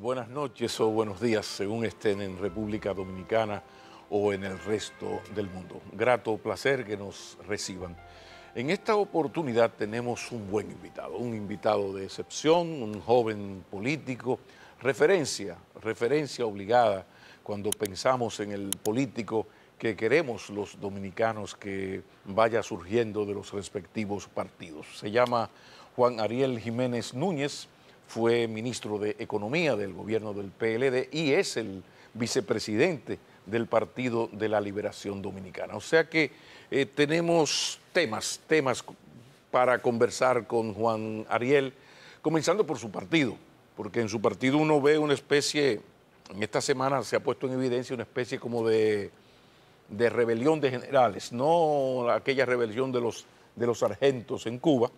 buenas noches o buenos días, según estén en República Dominicana o en el resto del mundo. Grato placer que nos reciban. En esta oportunidad tenemos un buen invitado, un invitado de excepción, un joven político, referencia obligada cuando pensamos en el político que queremos los dominicanos que vaya surgiendo de los respectivos partidos. Se llama Juan Ariel Jiménez Núñez, fue ministro de Economía del gobierno del PLD y es el vicepresidente del Partido de la Liberación Dominicana. O sea que tenemos temas para conversar con Juan Ariel, comenzando por su partido, porque en su partido uno ve una especie, en esta semana se ha puesto en evidencia una especie como de rebelión de generales, no aquella rebelión de los sargentos en Cuba,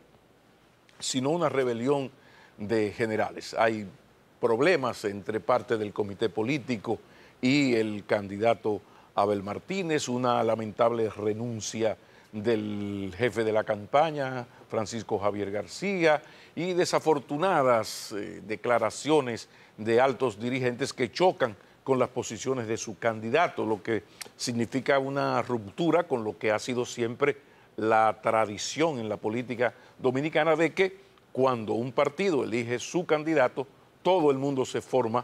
sino una rebelión de generales. Hay problemas entre parte del comité político y el candidato Abel Martínez, una lamentable renuncia del jefe de la campaña, Francisco Javier García, y desafortunadas declaraciones de altos dirigentes que chocan con las posiciones de su candidato, lo que significa una ruptura con lo que ha sido siempre la tradición en la política dominicana de que cuando un partido elige su candidato, todo el mundo se forma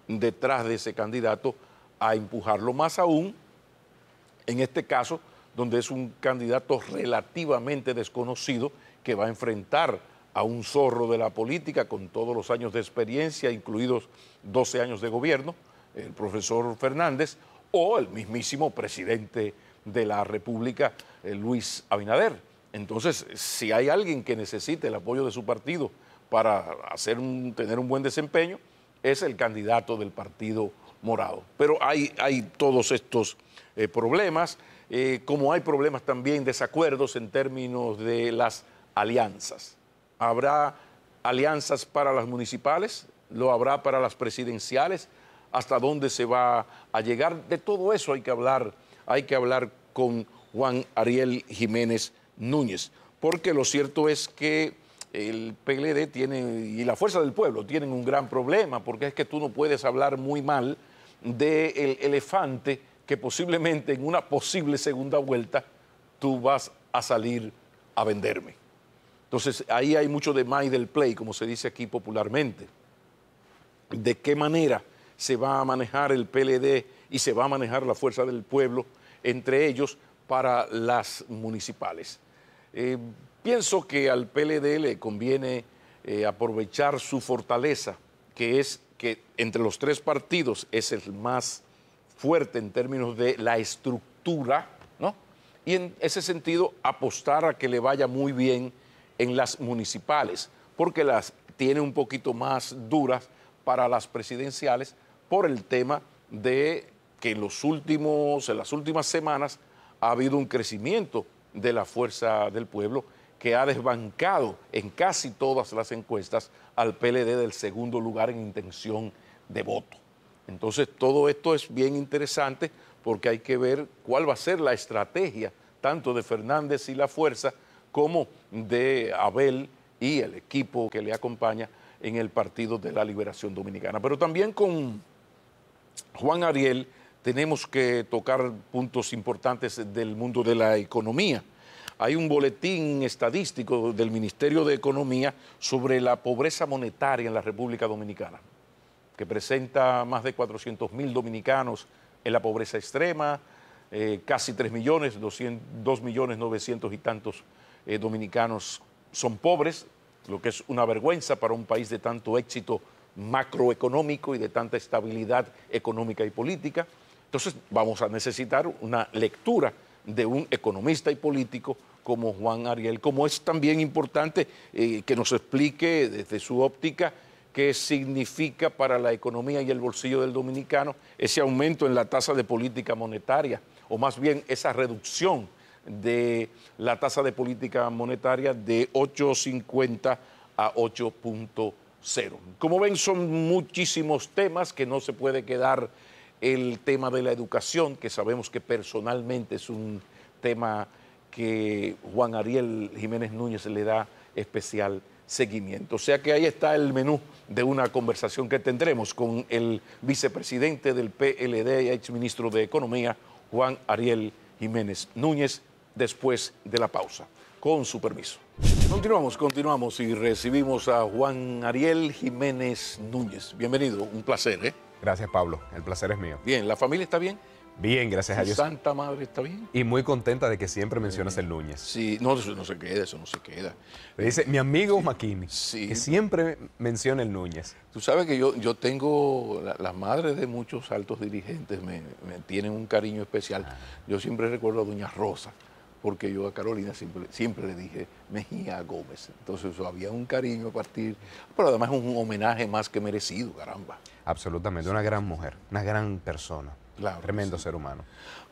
detrás de ese candidato a empujarlo, más aún en este caso, donde es un candidato relativamente desconocido que va a enfrentar a un zorro de la política con todos los años de experiencia, incluidos 12 años de gobierno, el profesor Fernández, o el mismísimo presidente de la República, Luis Abinader. Entonces, si hay alguien que necesite el apoyo de su partido para tener un buen desempeño, es el candidato del Partido Morado. Pero hay todos estos problemas, como hay problemas también, desacuerdos en términos de las alianzas. ¿Habrá alianzas para las municipales? ¿Lo habrá para las presidenciales? ¿Hasta dónde se va a llegar? De todo eso hay que hablar con Juan Ariel Jiménez Núñez, porque lo cierto es que el PLD y la Fuerza del Pueblo tienen un gran problema, porque es que tú no puedes hablar muy mal del elefante que posiblemente en una posible segunda vuelta tú vas a salir a venderme. Entonces ahí hay mucho de mind del play, como se dice aquí popularmente. ¿De qué manera se va a manejar el PLD y se va a manejar la Fuerza del Pueblo entre ellos para las municipales? Pienso que al PLD le conviene aprovechar su fortaleza, que es que entre los tres partidos es el más fuerte en términos de la estructura, ¿no? Y en ese sentido apostar a que le vaya muy bien en las municipales, porque las tiene un poquito más duras para las presidenciales por el tema de que en las últimas semanas ha habido un crecimiento de la Fuerza del Pueblo que ha desbancado en casi todas las encuestas al PLD del segundo lugar en intención de voto. Entonces, todo esto es bien interesante porque hay que ver cuál va a ser la estrategia tanto de Fernández y la Fuerza como de Abel y el equipo que le acompaña en el Partido de la Liberación Dominicana. Pero también con Juan Ariel tenemos que tocar puntos importantes del mundo de la economía. Hay un boletín estadístico del Ministerio de Economía sobre la pobreza monetaria en la República Dominicana, que presenta más de 400.000 dominicanos en la pobreza extrema, casi 3 millones, 2.900.000 y tantos dominicanos son pobres, lo que es una vergüenza para un país de tanto éxito macroeconómico y de tanta estabilidad económica y política. Entonces vamos a necesitar una lectura de un economista y político como Juan Ariel, como es también importante que nos explique desde su óptica qué significa para la economía y el bolsillo del dominicano ese aumento en la tasa de política monetaria, o más bien esa reducción de la tasa de política monetaria de 8.50 a 8.0. Como ven, son muchísimos temas que no se puede quedar el tema de la educación, que sabemos que personalmente es un tema que Juan Ariel Jiménez Núñez le da especial seguimiento. O sea que ahí está el menú de una conversación que tendremos con el vicepresidente del PLD y exministro de Economía, Juan Ariel Jiménez Núñez, después de la pausa. Con su permiso. Continuamos y recibimos a Juan Ariel Jiménez Núñez. Bienvenido, un placer, ¿eh? Gracias, Pablo. El placer es mío. Bien, ¿la familia está bien? Bien, gracias a Dios. ¿Santa Madre está bien? Y muy contenta de que siempre mencionas el Núñez. Sí, no, eso no se queda, eso no se queda. Le dice mi amigo McKinney, sí. que siempre menciona el Núñez. Tú sabes que yo tengo, las madres de muchos altos dirigentes me tienen un cariño especial. Yo siempre recuerdo a doña Rosa, porque yo a Carolina siempre le dije Mejía Gómez. Entonces había un cariño a partir, pero además un homenaje más que merecido, caramba. Absolutamente, una gran mujer, una gran persona. Claro, tremendo ser humano.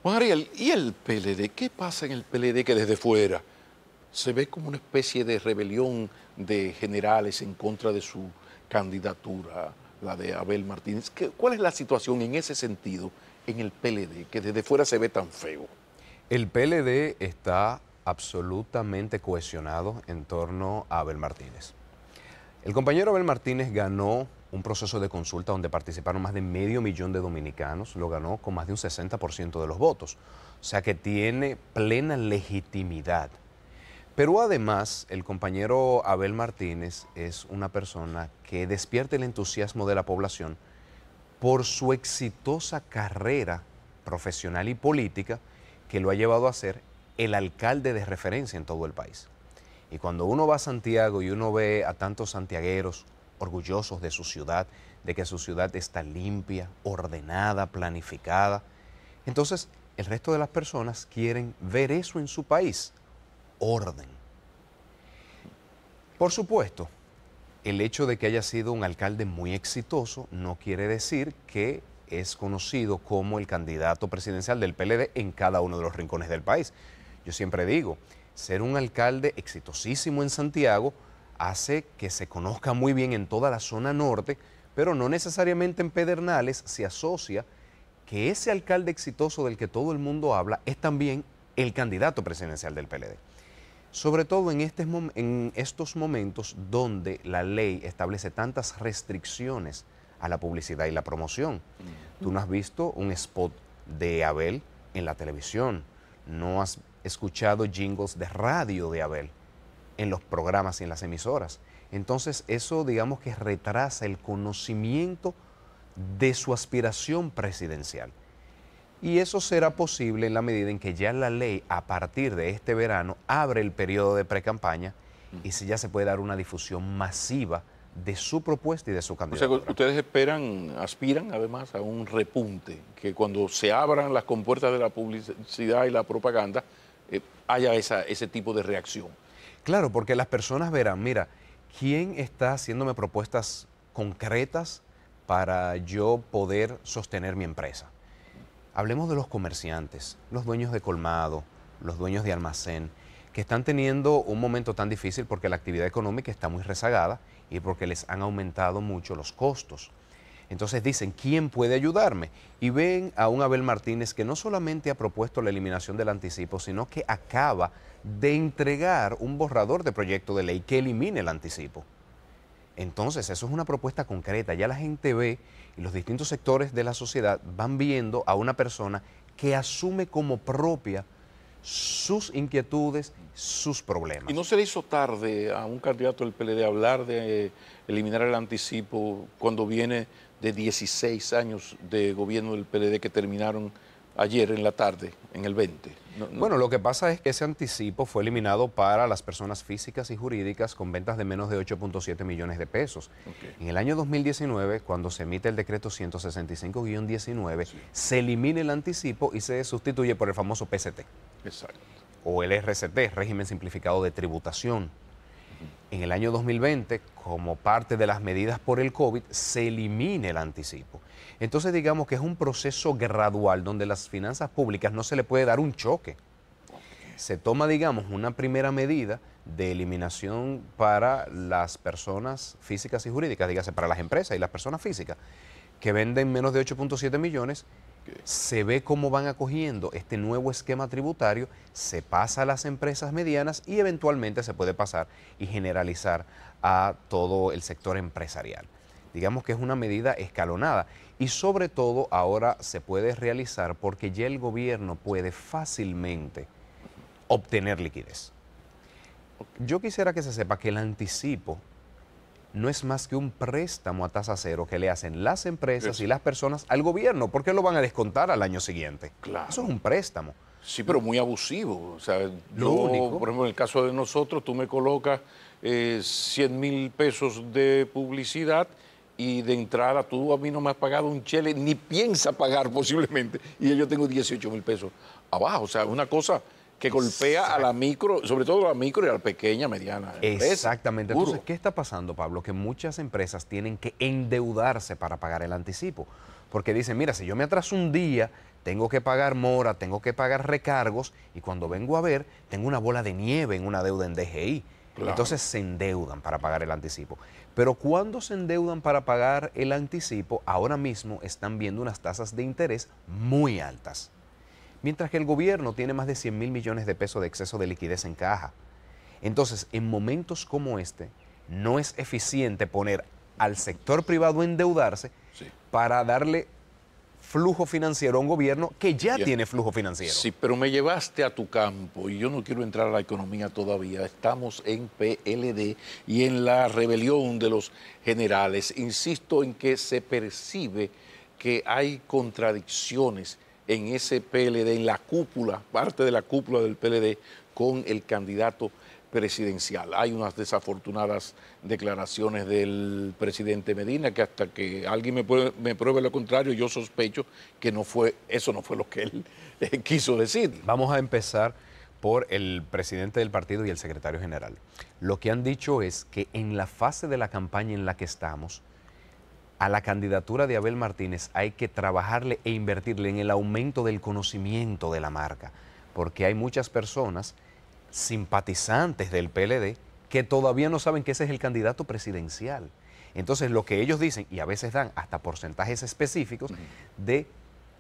Juan Ariel, ¿y el PLD? ¿Qué pasa en el PLD que desde fuera se ve como una especie de rebelión de generales en contra de su candidatura, la de Abel Martínez? ¿Cuál es la situación en ese sentido en el PLD, que desde fuera se ve tan feo? El PLD está absolutamente cohesionado en torno a Abel Martínez. El compañero Abel Martínez ganó un proceso de consulta donde participaron más de 500.000 de dominicanos, lo ganó con más de un 60% de los votos, o sea que tiene plena legitimidad. Pero además, el compañero Abel Martínez es una persona que despierta el entusiasmo de la población por su exitosa carrera profesional y política que lo ha llevado a ser el alcalde de referencia en todo el país. Y cuando uno va a Santiago y uno ve a tantos santiagueros orgullosos de su ciudad, de que su ciudad está limpia, ordenada, planificada, entonces el resto de las personas quieren ver eso en su país, orden. Por supuesto, el hecho de que haya sido un alcalde muy exitoso no quiere decir que es conocido como el candidato presidencial del PLD en cada uno de los rincones del país. Yo siempre digo, ser un alcalde exitosísimo en Santiago hace que se conozca muy bien en toda la zona norte, pero no necesariamente en Pedernales se asocia que ese alcalde exitoso del que todo el mundo habla es también el candidato presidencial del PLD. Sobre todo en estos momentos donde la ley establece tantas restricciones a la publicidad y la promoción. Tú no has visto un spot de Abel en la televisión, no has escuchado jingles de radio de Abel en los programas y en las emisoras. Entonces eso, digamos que retrasa el conocimiento de su aspiración presidencial. Y eso será posible en la medida en que ya la ley, a partir de este verano, abre el periodo de precampaña y ya se puede dar una difusión masiva de su propuesta y de su candidatura. O sea, ustedes aspiran además a un repunte, que cuando se abran las compuertas de la publicidad y la propaganda, haya ese tipo de reacción. Claro, porque las personas verán, mira, ¿quién está haciéndome propuestas concretas para yo poder sostener mi empresa? Hablemos de los comerciantes, los dueños de colmado, los dueños de almacén, que están teniendo un momento tan difícil porque la actividad económica está muy rezagada y porque les han aumentado mucho los costos. Entonces dicen, ¿quién puede ayudarme? Y ven a un Abel Martínez que no solamente ha propuesto la eliminación del anticipo, sino que acaba de entregar un borrador de proyecto de ley que elimine el anticipo. Entonces, eso es una propuesta concreta. Ya la gente ve y los distintos sectores de la sociedad van viendo a una persona que asume como propia sus inquietudes, sus problemas. ¿Y no se le hizo tarde a un candidato del PLD hablar de eliminar el anticipo cuando viene de 16 años de gobierno del PLD que terminaron ayer en la tarde, en el 20? Bueno, lo que pasa es que ese anticipo fue eliminado para las personas físicas y jurídicas con ventas de menos de 8.7 millones de pesos. Okay. En el año 2019, cuando se emite el decreto 165-19, se elimina el anticipo y se sustituye por el famoso PCT. Exacto. O el RCT, Régimen Simplificado de Tributación. En el año 2020, como parte de las medidas por el COVID, se elimina el anticipo. Entonces digamos que es un proceso gradual donde las finanzas públicas no se le puede dar un choque. Se toma, digamos, una primera medida de eliminación para las personas físicas y jurídicas, dígase para las empresas y las personas físicas, que venden menos de 8.7 millones, se ve cómo van acogiendo este nuevo esquema tributario, se pasa a las empresas medianas y eventualmente se puede pasar y generalizar a todo el sector empresarial. Digamos que es una medida escalonada y sobre todo ahora se puede realizar porque ya el gobierno puede fácilmente obtener liquidez. Yo quisiera que se sepa que el anticipo no es más que un préstamo a tasa cero que le hacen las empresas y las personas al gobierno, porque lo van a descontar al año siguiente. Claro. Eso es un préstamo. Sí, pero muy abusivo. O sea, Lo único, por ejemplo, en el caso de nosotros, tú me colocas 100,000 pesos de publicidad y de entrada tú a mí no me has pagado un chele, ni piensa pagar posiblemente, y yo tengo 18,000 pesos abajo. O sea, es una cosa que golpea a la micro, sobre todo a la micro y a la pequeña, mediana empresa. Exactamente. Duro. Entonces, ¿qué está pasando, Pablo? Que muchas empresas tienen que endeudarse para pagar el anticipo. Porque dicen, mira, si yo me atraso un día, tengo que pagar mora, tengo que pagar recargos, y cuando vengo a ver, tengo una bola de nieve en una deuda en DGI. Claro. Entonces se endeudan para pagar el anticipo. Pero cuando se endeudan para pagar el anticipo, ahora mismo están viendo unas tasas de interés muy altas. Mientras que el gobierno tiene más de 100,000 millones de pesos de exceso de liquidez en caja. Entonces, en momentos como este, no es eficiente poner al sector privado a endeudarse para darle flujo financiero a un gobierno que ya tiene flujo financiero. Sí, pero me llevaste a tu campo y yo no quiero entrar a la economía todavía. Estamos en PLD y en la rebelión de los generales. Insisto en que se percibe que hay contradicciones en ese PLD, en la cúpula, parte de la cúpula del PLD, con el candidato presidencial. Hay unas desafortunadas declaraciones del presidente Medina que hasta que alguien me pruebe lo contrario, yo sospecho que eso no fue lo que él quiso decir. Vamos a empezar por el presidente del partido y el secretario general. Lo que han dicho es que en la fase de la campaña en la que estamos, a la candidatura de Abel Martínez hay que trabajarle e invertirle en el aumento del conocimiento de la marca, porque hay muchas personas simpatizantes del PLD que todavía no saben que ese es el candidato presidencial. Entonces, lo que ellos dicen, y a veces dan hasta porcentajes específicos de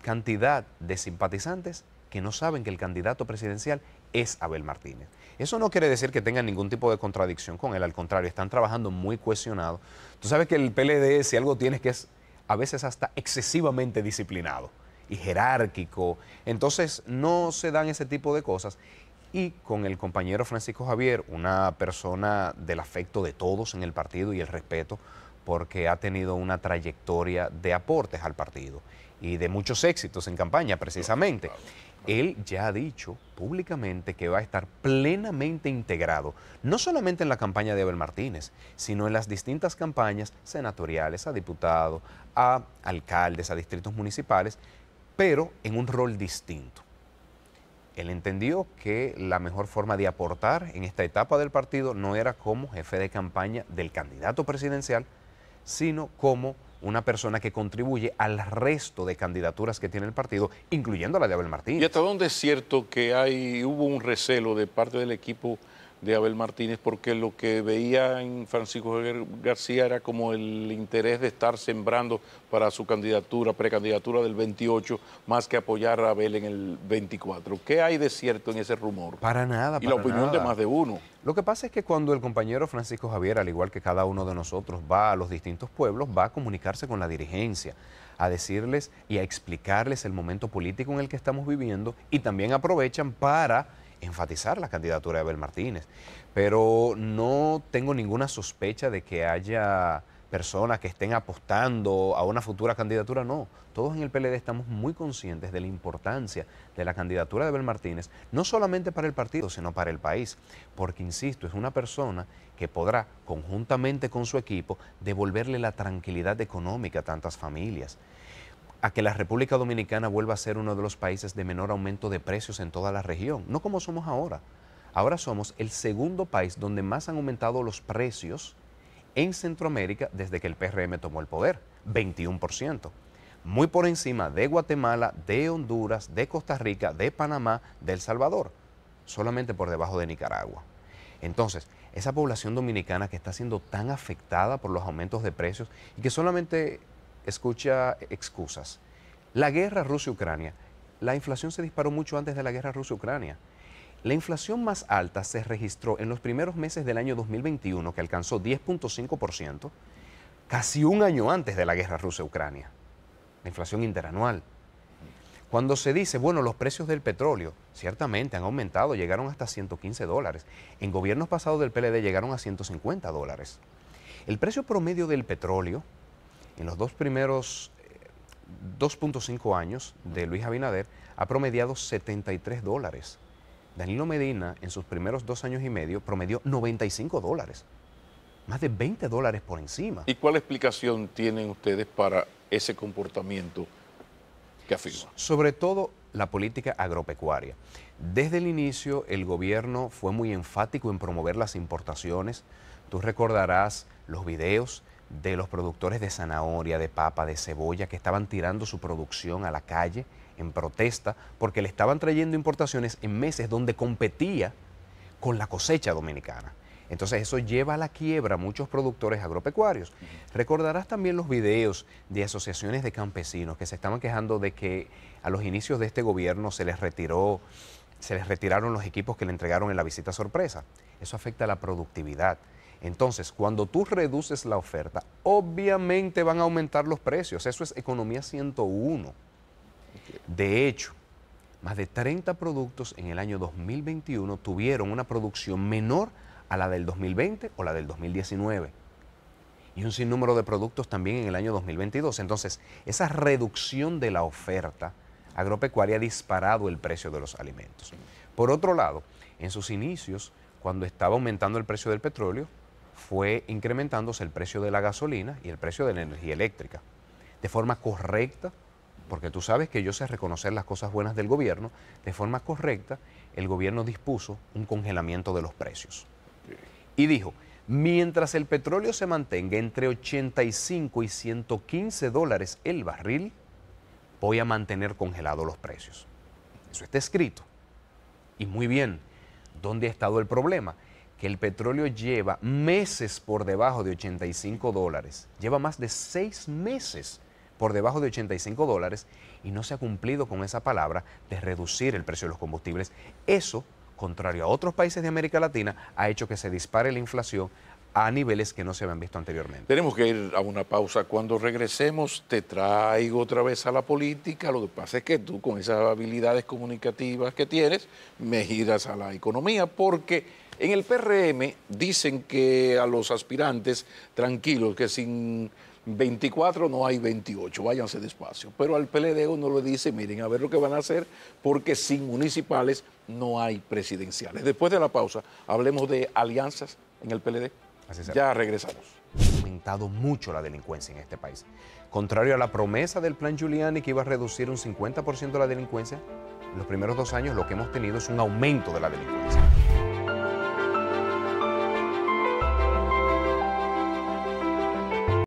cantidad de simpatizantes que no saben que el candidato presidencial es Abel Martínez. Eso no quiere decir que tengan ningún tipo de contradicción con él, al contrario, están trabajando muy cohesionados. Tú sabes que el PLD, si algo tiene, que es a veces hasta excesivamente disciplinado y jerárquico, entonces no se dan ese tipo de cosas. Y con el compañero Francisco Javier, una persona del afecto de todos en el partido y el respeto, porque ha tenido una trayectoria de aportes al partido y de muchos éxitos en campaña precisamente. Él ya ha dicho públicamente que va a estar plenamente integrado, no solamente en la campaña de Abel Martínez, sino en las distintas campañas senatoriales, a diputados, a alcaldes, a distritos municipales, pero en un rol distinto. Él entendió que la mejor forma de aportar en esta etapa del partido no era como jefe de campaña del candidato presidencial, sino como una persona que contribuye al resto de candidaturas que tiene el partido, incluyendo la de Abel Martínez. ¿Y hasta dónde es cierto que hubo un recelo de parte del equipo de Abel Martínez, porque lo que veía en Francisco Javier García era como el interés de estar sembrando para su candidatura, precandidatura del 28, más que apoyar a Abel en el 24? ¿Qué hay de cierto en ese rumor? Para nada, y la opinión de más de uno. Lo que pasa es que cuando el compañero Francisco Javier, al igual que cada uno de nosotros, va a los distintos pueblos, va a comunicarse con la dirigencia, a decirles y a explicarles el momento político en el que estamos viviendo, y también aprovechan para enfatizar la candidatura de Abel Martínez. Pero no tengo ninguna sospecha de que haya personas que estén apostando a una futura candidatura, no. Todos en el PLD estamos muy conscientes de la importancia de la candidatura de Abel Martínez, no solamente para el partido, sino para el país, porque, insisto, es una persona que podrá, conjuntamente con su equipo, devolverle la tranquilidad económica a tantas familias, a que la República Dominicana vuelva a ser uno de los países de menor aumento de precios en toda la región, no como somos ahora. Ahora somos el segundo país donde más han aumentado los precios en Centroamérica desde que el PRM tomó el poder, 21%. Muy por encima de Guatemala, de Honduras, de Costa Rica, de Panamá, de El Salvador, solamente por debajo de Nicaragua. Entonces, esa población dominicana que está siendo tan afectada por los aumentos de precios y que solamente escucha excusas. La guerra Rusia-Ucrania. La inflación se disparó mucho antes de la guerra Rusia-Ucrania. La inflación más alta se registró en los primeros meses del año 2021, que alcanzó 10.5%, casi un año antes de la guerra Rusia-Ucrania. La inflación interanual. Cuando se dice, bueno, los precios del petróleo, ciertamente han aumentado, llegaron hasta $115. En gobiernos pasados del PLD llegaron a $150. El precio promedio del petróleo en los dos primeros 2.5 años de Luis Abinader ha promediado $73. Danilo Medina en sus primeros 2 años y medio promedió $95. Más de $20 por encima. ¿Y cuál explicación tienen ustedes para ese comportamiento que afirma? Sobre todo la política agropecuaria. Desde el inicio el gobierno fue muy enfático en promover las importaciones. Tú recordarás los videos de los productores de zanahoria, de papa, de cebolla que estaban tirando su producción a la calle en protesta porque le estaban trayendo importaciones en meses donde competía con la cosecha dominicana. Entonces eso lleva a la quiebra a muchos productores agropecuarios. Recordarás también los videos de asociaciones de campesinos que se estaban quejando de que a los inicios de este gobierno se les retiraron los equipos que le entregaron en la visita sorpresa. Eso afecta a la productividad. Entonces, cuando tú reduces la oferta, obviamente van a aumentar los precios. Eso es economía 101. De hecho, más de 30 productos en el año 2021 tuvieron una producción menor a la del 2020 o la del 2019. Y un sinnúmero de productos también en el año 2022. Entonces, esa reducción de la oferta agropecuaria ha disparado el precio de los alimentos. Por otro lado, en sus inicios, cuando estaba aumentando el precio del petróleo, fue incrementándose el precio de la gasolina y el precio de la energía eléctrica. De forma correcta, porque tú sabes que yo sé reconocer las cosas buenas del gobierno, de forma correcta, el gobierno dispuso un congelamiento de los precios. Y dijo, mientras el petróleo se mantenga entre 85 y $115 el barril, voy a mantener congelados los precios. Eso está escrito. Y muy bien, ¿dónde ha estado el problema? Que el petróleo lleva meses por debajo de $85. Lleva más de 6 meses por debajo de $85 y no se ha cumplido con esa palabra de reducir el precio de los combustibles. Eso, contrario a otros países de América Latina, ha hecho que se dispare la inflación a niveles que no se habían visto anteriormente. Tenemos que ir a una pausa. Cuando regresemos te traigo otra vez a la política. Lo que pasa es que tú, con esas habilidades comunicativas que tienes, me giras a la economía, porque en el PRM dicen que a los aspirantes, tranquilos, que sin 24 no hay 28, váyanse despacio. Pero al PLD uno le dice, miren, a ver lo que van a hacer, porque sin municipales no hay presidenciales. Después de la pausa, hablemos de alianzas en el PLD. Así será. Ya regresamos. Ha aumentado mucho la delincuencia en este país. Contrario a la promesa del plan Giuliani que iba a reducir un 50% la delincuencia, en los primeros 2 años lo que hemos tenido es un aumento de la delincuencia.